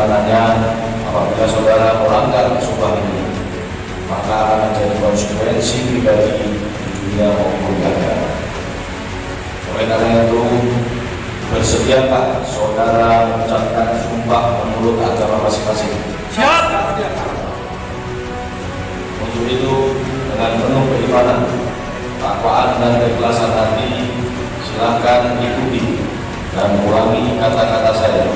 karenanya apabila saudara melanggar sumpah ini, maka akan menjadi konsekuensi pribadi di dunia maupun di akhirat. Oleh karena itu, bersediakah saudara mengucapkan sumpah menurut agama masing-masing? Siap. Untuk itu, dengan penuh keimanan, takwaan dan keikhlasan hati, silakan ikuti dan ulangi kata-kata saya.